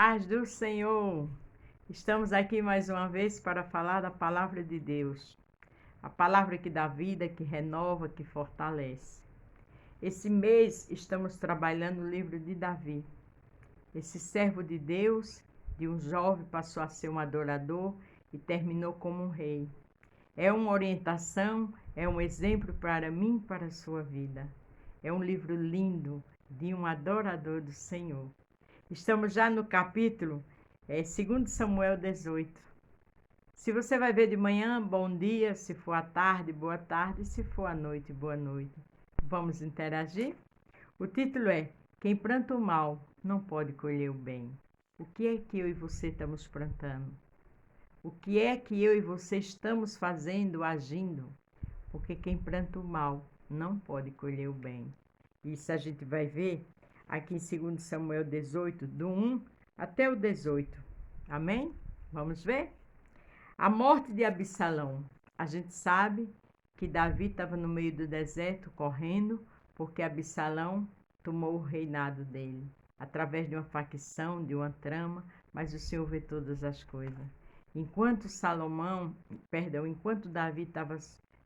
Paz do Senhor! Estamos aqui mais uma vez para falar da palavra de Deus. A palavra que dá vida, que renova, que fortalece. Esse mês estamos trabalhando o livro de Davi. Esse servo de Deus, de um jovem, passou a ser um adorador e terminou como um rei. É uma orientação, é um exemplo para mim e para a sua vida. É um livro lindo de um adorador do Senhor. Estamos já no capítulo 2 Samuel 18. Se você vai ver de manhã, bom dia. Se for à tarde, boa tarde. Se for à noite, boa noite. Vamos interagir? O título é Quem planta o mal não pode colher o bem. O que é que eu e você estamos plantando? O que é que eu e você estamos fazendo, agindo? Porque quem planta o mal não pode colher o bem. Isso a gente vai ver aqui em 2 Samuel 18, do 1 até o 18. Amém? Vamos ver? A morte de Absalão. A gente sabe que Davi estava no meio do deserto correndo porque Absalão tomou o reinado dele, através de uma facção, de uma trama, mas o Senhor vê todas as coisas. Enquanto Davi estava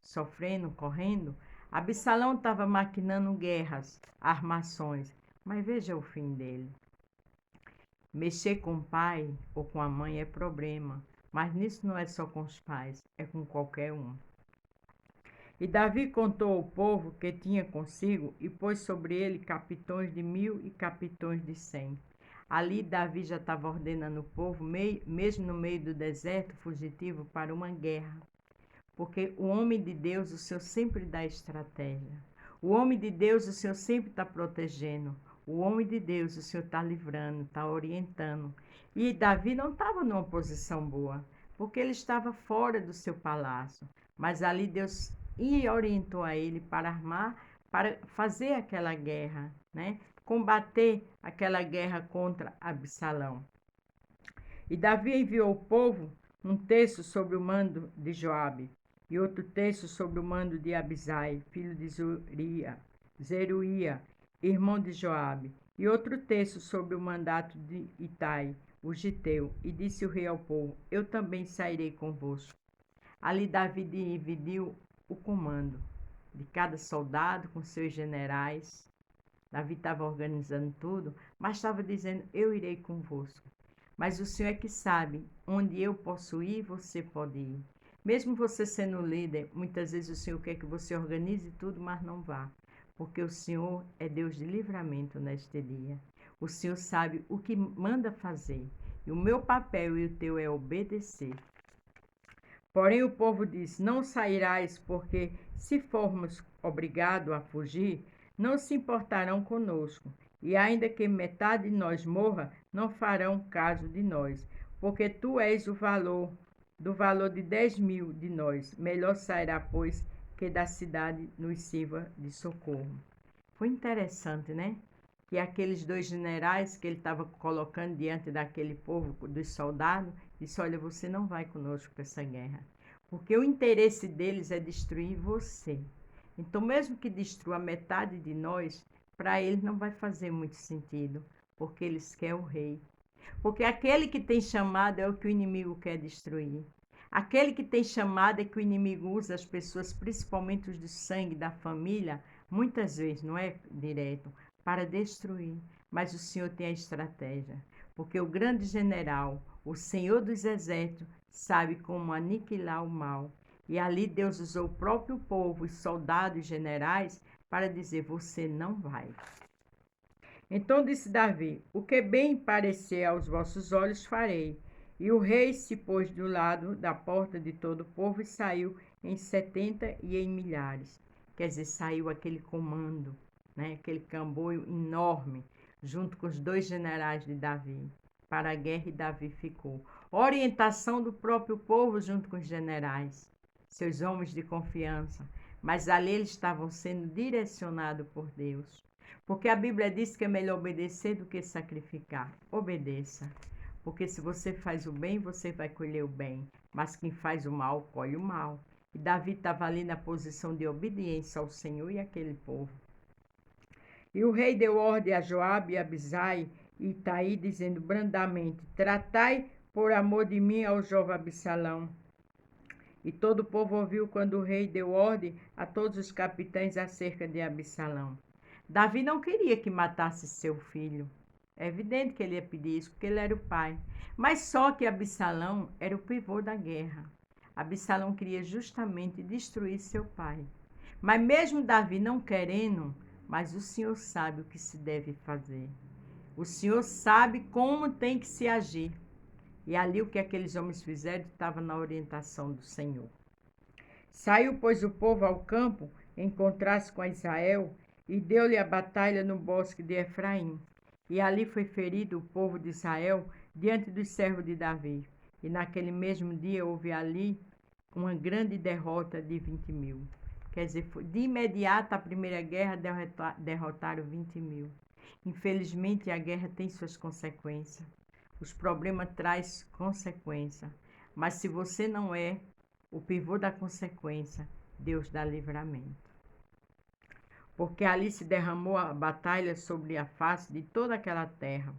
sofrendo, correndo, Absalão estava maquinando guerras, armações, mas veja o fim dele. Mexer com o pai ou com a mãe é problema, mas nisso não é só com os pais, é com qualquer um. E Davi contou ao povo que tinha consigo e pôs sobre ele capitões de 1000 e capitões de 100. Ali Davi já estava ordenando o povo, mesmo no meio do deserto fugitivo, para uma guerra. Porque o homem de Deus, o Senhor sempre dá estratégia. O homem de Deus, o Senhor sempre está protegendo. O homem de Deus, o Senhor está livrando, está orientando. E Davi não estava numa posição boa, porque ele estava fora do seu palácio. Mas ali Deus orientou a ele para armar, para fazer aquela guerra, né? Combater aquela guerra contra Absalão. E Davi enviou ao povo um terço sob o mando de Joabe, e outro terço sob o mando de Abisai, filho de Zeruia, irmão de Joabe, e outro terço sob o mandato de Itai, o giteu, e disse o rei ao povo: Eu também sairei convosco. Ali Davi dividiu o comando de cada soldado com seus generais. Davi estava organizando tudo, mas estava dizendo: Eu irei convosco. Mas o Senhor é que sabe onde eu posso ir, você pode ir. Mesmo você sendo líder, muitas vezes o Senhor quer que você organize tudo, mas não vá. Porque o Senhor é Deus de livramento neste dia. O Senhor sabe o que manda fazer. E o meu papel e o teu é obedecer. Porém o povo disse: Não sairás, porque se formos obrigados a fugir, não se importarão conosco. E ainda que metade de nós morra, não farão caso de nós, porque tu és do valor de 10.000 de nós. Melhor sairá, pois, que da cidade nos sirva de socorro. Foi interessante, né? Que aqueles dois generais que ele estava colocando diante daquele povo, dos soldados, disse: Olha, você não vai conosco para essa guerra, porque o interesse deles é destruir você. Então, mesmo que destrua metade de nós, para eles não vai fazer muito sentido, porque eles querem o rei. Porque aquele que tem chamado é o que o inimigo quer destruir. Aquele que tem chamado é que o inimigo usa as pessoas, principalmente os de sangue da família, muitas vezes, não é direto, para destruir. Mas o Senhor tem a estratégia, porque o grande general, o Senhor dos exércitos, sabe como aniquilar o mal. E ali Deus usou o próprio povo, os soldados e generais, para dizer: você não vai. Então disse Davi: O que bem parecer aos vossos olhos farei. E o rei se pôs do lado da porta de todo o povo e saiu em 70 e em milhares. Quer dizer, saiu aquele comando, né? Aquele camboio enorme, junto com os dois generais de Davi, para a guerra, e Davi ficou. Orientação do próprio povo junto com os generais, seus homens de confiança. Mas ali eles estavam sendo direcionados por Deus. Porque a Bíblia diz que é melhor obedecer do que sacrificar. Obedeça. Porque se você faz o bem, você vai colher o bem. Mas quem faz o mal, colhe o mal. E Davi estava ali na posição de obediência ao Senhor e àquele povo. E o rei deu ordem a Joabe e a Abisai e Itaí, dizendo brandamente: tratai por amor de mim ao jovem Absalão. E todo o povo ouviu quando o rei deu ordem a todos os capitães acerca de Absalão. Davi não queria que matasse seu filho. É evidente que ele ia pedir isso, porque ele era o pai. Mas só que Absalão era o pivô da guerra. Absalão queria justamente destruir seu pai. Mas mesmo Davi não querendo, mas o Senhor sabe o que se deve fazer. O Senhor sabe como tem que se agir. E ali o que aqueles homens fizeram estava na orientação do Senhor. Saiu, pois, o povo ao campo, encontrar-se com Israel, e deu-lhe a batalha no bosque de Efraim. E ali foi ferido o povo de Israel diante dos servos de Davi. E naquele mesmo dia houve ali uma grande derrota de 20.000. Quer dizer, de imediato a primeira guerra derrotaram 20.000. Infelizmente, a guerra tem suas consequências. Os problemas trazem consequência. Mas se você não é o pivô da consequência, Deus dá livramento. Porque ali se derramou a batalha sobre a face de toda aquela terra.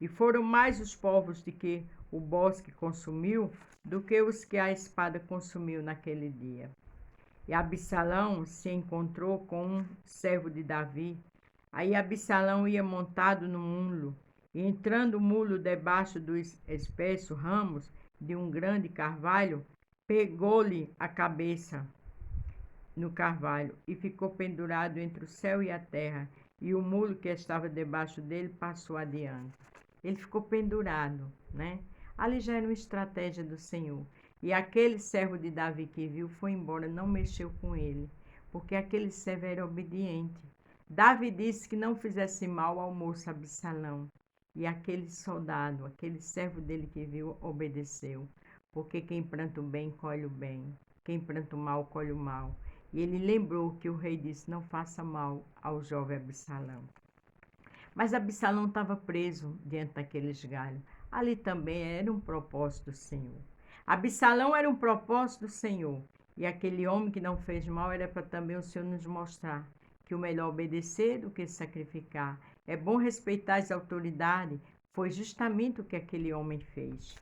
E foram mais os povos de que o bosque consumiu do que os que a espada consumiu naquele dia. E Absalão se encontrou com um servo de Davi. Aí Absalão ia montado no mulo, e entrando o mulo debaixo dos espessos ramos de um grande carvalho, pegou-lhe a cabeça no carvalho e ficou pendurado entre o céu e a terra, e o mulo que estava debaixo dele passou adiante. Ele ficou pendurado, né? Ali já era uma estratégia do Senhor. E aquele servo de Davi que viu foi embora, não mexeu com ele, porque aquele servo era obediente. Davi disse que não fizesse mal ao moço Absalão. E aquele soldado, aquele servo dele que viu, obedeceu. Porque quem planta o bem, colhe o bem. Quem planta o mal, colhe o mal. E ele lembrou que o rei disse: não faça mal ao jovem Absalão. Mas Absalão estava preso diante daqueles galhos. Ali também era um propósito do Senhor. Absalão era um propósito do Senhor. E aquele homem que não fez mal era para também o Senhor nos mostrar que o melhor obedecer do que sacrificar. É bom respeitar as autoridades. Foi justamente o que aquele homem fez.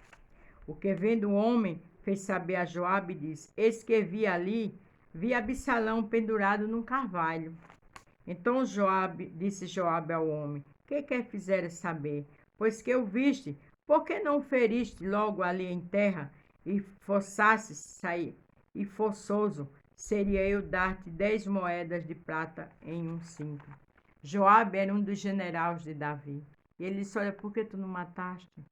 O que vendo o homem fez saber a Joabe e disse: eis que vi Absalão pendurado num carvalho. Então disse Joabe ao homem: que quer fizeres saber? Pois que eu viste, por que não feriste logo ali em terra e forçasses sair? E forçoso seria eu dar-te 10 moedas de prata em um cinto. Joabe era um dos generais de Davi. E ele disse: olha, por que tu não mataste?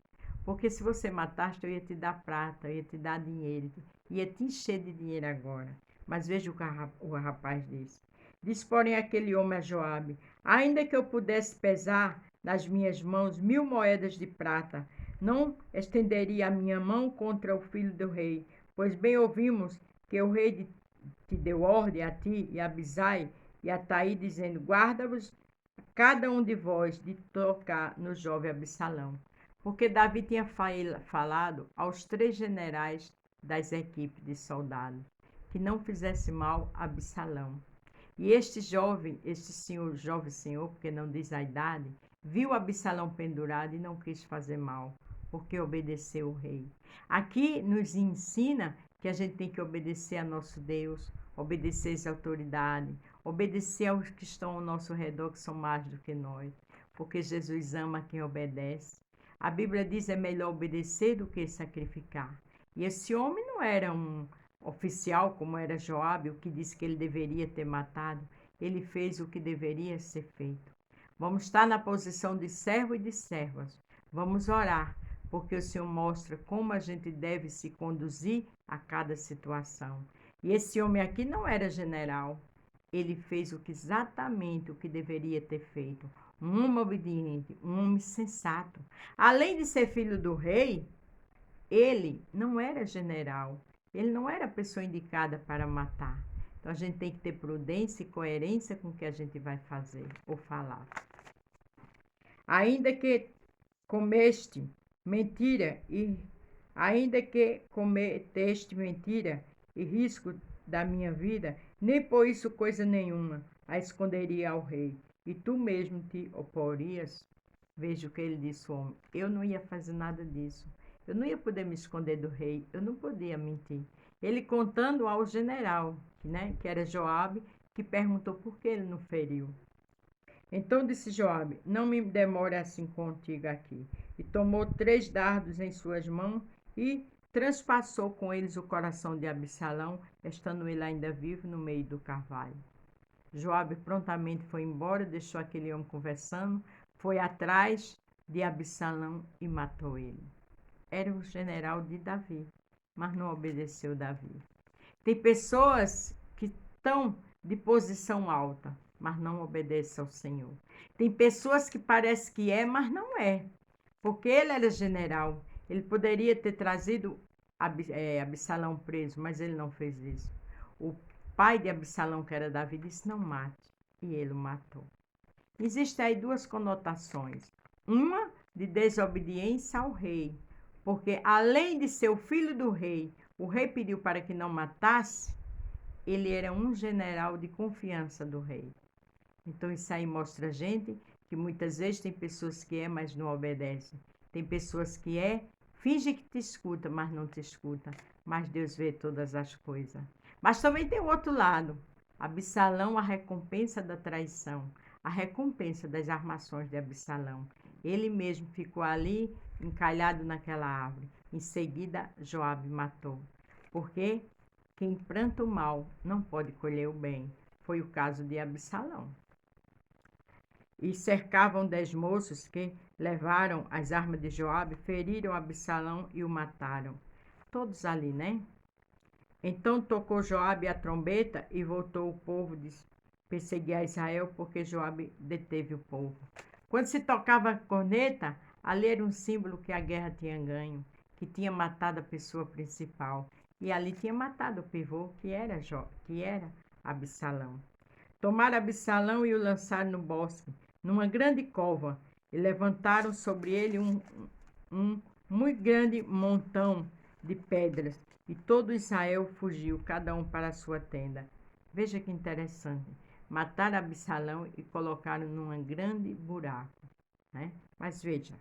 Porque se você mataste, eu ia te dar prata, eu ia te dar dinheiro, ia te encher de dinheiro agora. Mas veja o que o rapaz disse. Disse, porém, aquele homem a Joabe: ainda que eu pudesse pesar nas minhas mãos 1.000 moedas de prata, não estenderia a minha mão contra o filho do rei, pois bem ouvimos que o rei te deu ordem a ti e a Abisai e a Taí, dizendo: guarda-vos cada um de vós de tocar no jovem Absalão. Porque Davi tinha falado aos 3 generais das equipes de soldados que não fizesse mal a Absalão. E este jovem senhor, porque não diz a idade, viu Absalão pendurado e não quis fazer mal, porque obedeceu o rei. Aqui nos ensina que a gente tem que obedecer a nosso Deus, obedecer às autoridades, obedecer aos que estão ao nosso redor, que são mais do que nós, porque Jesus ama quem obedece. A Bíblia diz que é melhor obedecer do que sacrificar. E esse homem não era um oficial como era Joabe, o que disse que ele deveria ter matado. Ele fez o que deveria ser feito. Vamos estar na posição de servo e de servas. Vamos orar, porque o Senhor mostra como a gente deve se conduzir a cada situação. E esse homem aqui não era general. Ele fez exatamente o que deveria ter feito. Um homem obediente, um homem sensato. Além de ser filho do rei, ele não era general. Ele não era a pessoa indicada para matar. Então a gente tem que ter prudência e coerência com o que a gente vai fazer ou falar. Ainda que cometeste mentira e risco da minha vida, nem por isso coisa nenhuma a esconderia ao rei, e tu mesmo te oporias. Veja o que ele disse, o homem. Eu não ia fazer nada disso. Eu não ia poder me esconder do rei. Eu não podia mentir. Ele contando ao general, né, que era Joabe, que perguntou por que ele não feriu. Então disse Joabe: Não me demore assim contigo aqui. E tomou 3 dardos em suas mãos e transpassou com eles o coração de Absalão, estando ele ainda vivo no meio do carvalho. Joabe prontamente foi embora, deixou aquele homem conversando, foi atrás de Absalão e matou ele. Era o general de Davi, mas não obedeceu Davi. Tem pessoas que estão de posição alta, mas não obedecem ao Senhor. Tem pessoas que parece que é, mas não é. Porque ele era general. Ele poderia ter trazido Absalão preso, mas ele não fez isso. O pai de Absalão, que era Davi, disse: Não mate. E ele o matou. Existem aí 2 conotações. Uma de desobediência ao rei, porque além de ser o filho do rei, o rei pediu para que não matasse, ele era um general de confiança do rei. Então isso aí mostra a gente que muitas vezes tem pessoas que mas não obedecem. Tem pessoas que finge que te escuta, mas não te escuta. Mas Deus vê todas as coisas. Mas também tem o outro lado. Absalão, a recompensa da traição, a recompensa das armações de Absalão. Ele mesmo ficou ali encalhado naquela árvore. Em seguida, Joabe matou. Porque quem planta o mal não pode colher o bem. Foi o caso de Absalão. E cercavam 10 moços que levaram as armas de Joabe, feriram Absalão e o mataram. Todos ali, né? Então tocou Joabe a trombeta e voltou o povo de perseguir a Israel, porque Joabe deteve o povo. Quando se tocava a corneta, ali era um símbolo que a guerra tinha ganho, que tinha matado a pessoa principal. E ali tinha matado o pivô, que era Absalão. Tomaram Absalão e o lançaram no bosque, numa grande cova, e levantaram sobre ele um muito grande montão de pedras, e todo Israel fugiu, cada um para a sua tenda. Veja que interessante. Mataram Absalão e colocaram num grande buraco, né? Mas veja.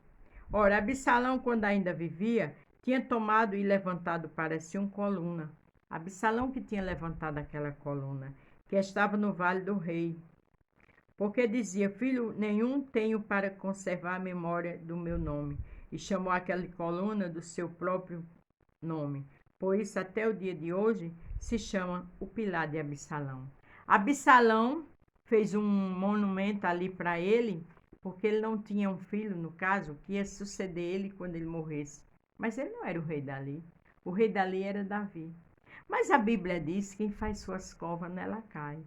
Ora, Absalão, quando ainda vivia, tinha tomado e levantado para si uma coluna. Absalão que tinha levantado aquela coluna, que estava no vale do rei. Porque dizia: Filho nenhum tenho para conservar a memória do meu nome. E chamou aquela coluna do seu próprio nome. Por isso, até o dia de hoje, se chama o Pilar de Absalão. Absalão fez um monumento ali para ele, porque ele não tinha um filho, no caso, que ia suceder ele quando ele morresse. Mas ele não era o rei dali. O rei dali era Davi. Mas a Bíblia diz: quem faz suas covas, nela cai.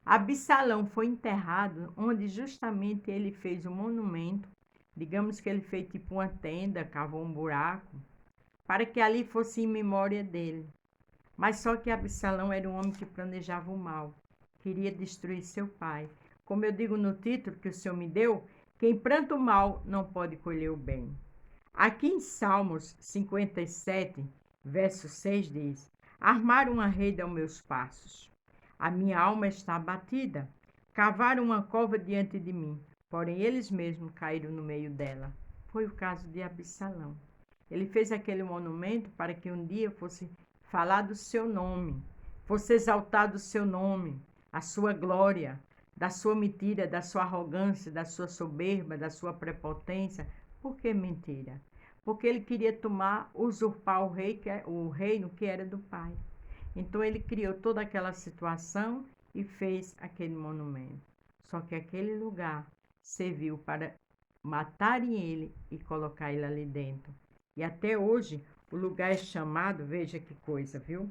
Absalão foi enterrado onde justamente ele fez um monumento. Digamos que ele fez tipo uma tenda, cavou um buraco, para que ali fosse em memória dele. Mas só que Absalão era um homem que planejava o mal, queria destruir seu pai. Como eu digo no título que o Senhor me deu, quem planta o mal não pode colher o bem. Aqui em Salmos 57, verso 6 diz: Armaram uma rede aos meus passos. A minha alma está abatida. Cavaram uma cova diante de mim, porém eles mesmos caíram no meio dela. Foi o caso de Absalão. Ele fez aquele monumento para que um dia fosse falado o seu nome, fosse exaltado o seu nome, a sua glória, da sua mentira, da sua arrogância, da sua soberba, da sua prepotência. Por que mentira? Porque ele queria usurpar o reino que era do pai. Então ele criou toda aquela situação e fez aquele monumento. Só que aquele lugar serviu para matarem ele e colocar ele ali dentro. E até hoje o lugar é chamado, veja que coisa, viu?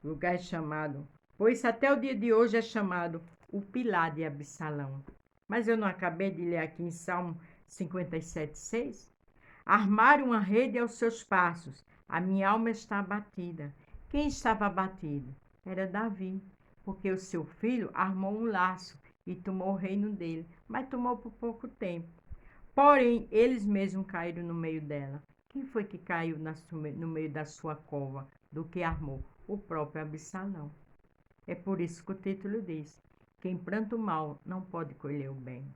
O lugar é chamado, pois até o dia de hoje é chamado o Pilar de Absalão. Mas eu não acabei de ler aqui em Salmo 57:6? Armaram uma rede aos seus passos, a minha alma está abatida. Quem estava abatido? Era Davi, porque o seu filho armou um laço e tomou o reino dele, mas tomou por pouco tempo. Porém, eles mesmos caíram no meio dela. Quem foi que caiu no meio da sua cova, do que armou? O próprio Absalão. É por isso que o título diz: quem planta o mal não pode colher o bem.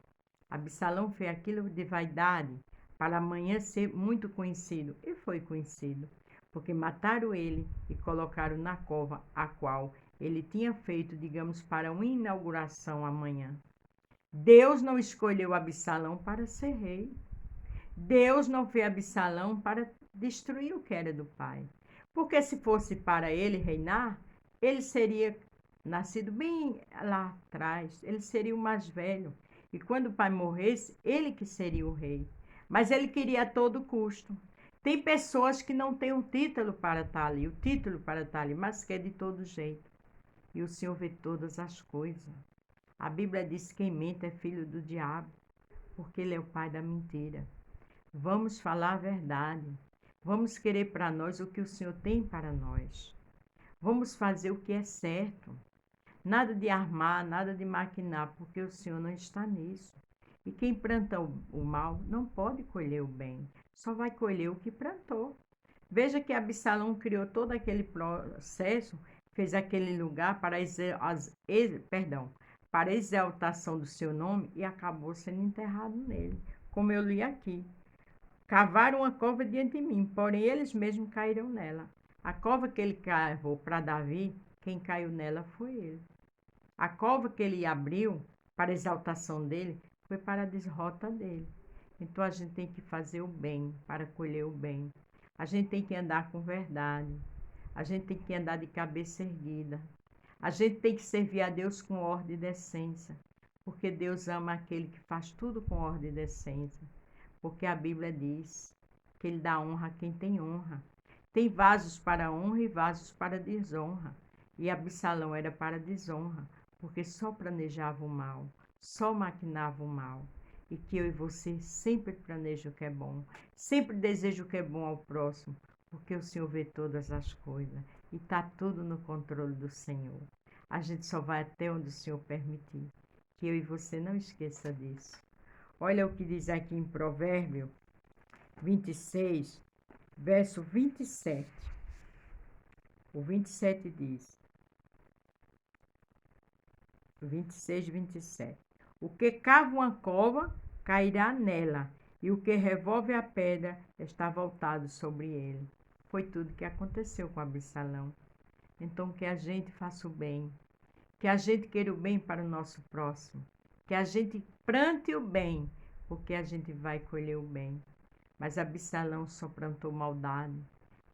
Absalão fez aquilo de vaidade para amanhã ser muito conhecido. E foi conhecido, porque mataram ele e colocaram na cova, a qual ele tinha feito, digamos, para uma inauguração amanhã. Deus não escolheu Absalão para ser rei. Deus não fez Absalão para destruir o que era do pai. Porque se fosse para ele reinar, ele seria nascido bem lá atrás, ele seria o mais velho. E quando o pai morresse, ele que seria o rei. Mas ele queria a todo custo. Tem pessoas que não têm o título para estar ali, mas quer de todo jeito. E o Senhor vê todas as coisas. A Bíblia diz que quem mente é filho do diabo, porque ele é o pai da mentira. Vamos falar a verdade. Vamos querer para nós o que o Senhor tem para nós. Vamos fazer o que é certo. Nada de armar, nada de maquinar, porque o Senhor não está nisso. E quem planta o mal não pode colher o bem, só vai colher o que plantou. Veja que Absalão criou todo aquele processo, fez aquele lugar para para a exaltação do seu nome e acabou sendo enterrado nele, como eu li aqui. Cavaram uma cova diante de mim, porém eles mesmos caíram nela. A cova que ele cavou para Davi, quem caiu nela foi ele. A cova que ele abriu para a exaltação dele foi para a derrota dele. Então a gente tem que fazer o bem para colher o bem. A gente tem que andar com verdade. A gente tem que andar de cabeça erguida. A gente tem que servir a Deus com ordem e decência. Porque Deus ama aquele que faz tudo com ordem e decência. Porque a Bíblia diz que ele dá honra a quem tem honra. Tem vasos para honra e vasos para desonra. E Absalão era para desonra, porque só planejava o mal, só maquinava o mal. E que eu e você sempre planejam o que é bom, sempre desejo o que é bom ao próximo, porque o Senhor vê todas as coisas e está tudo no controle do Senhor. A gente só vai até onde o Senhor permitir. Que eu e você não esqueça disso. Olha o que diz aqui em Provérbio 26, verso 27. O 27 diz, 26, 27. O que cava uma cova, cairá nela, e o que revolve a pedra está voltado sobre ele. Foi tudo que aconteceu com Absalão. Então que a gente faça o bem, que a gente queira o bem para o nosso próximo, que a gente plante o bem, porque a gente vai colher o bem. Mas Absalão só plantou maldade.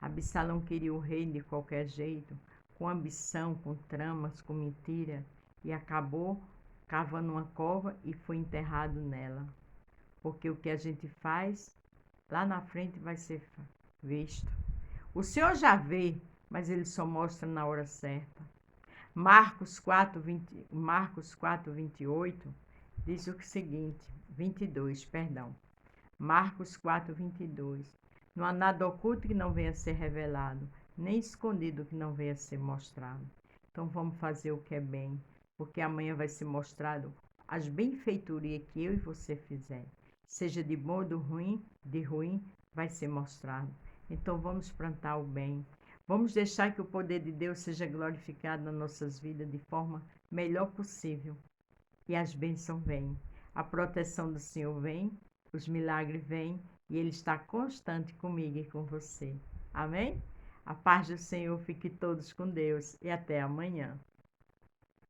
Absalão queria o reino de qualquer jeito, com ambição, com tramas, com mentira, e acabou cavando uma cova e foi enterrado nela. Porque o que a gente faz, lá na frente vai ser visto. O Senhor já vê, mas ele só mostra na hora certa. Marcos 4, 28 diz o seguinte, 22, perdão. Marcos 4, 22. Não há nada oculto que não venha a ser revelado, nem escondido que não venha a ser mostrado. Então vamos fazer o que é bem, porque amanhã vai ser mostrado as benfeitorias que eu e você fizer. Seja de bom ou de ruim, vai ser mostrado. Então vamos plantar o bem. Vamos deixar que o poder de Deus seja glorificado nas nossas vidas de forma melhor possível. E as bênçãos vêm. A proteção do Senhor vem, os milagres vêm e Ele está constante comigo e com você. Amém? A paz do Senhor, fique todos com Deus e até amanhã.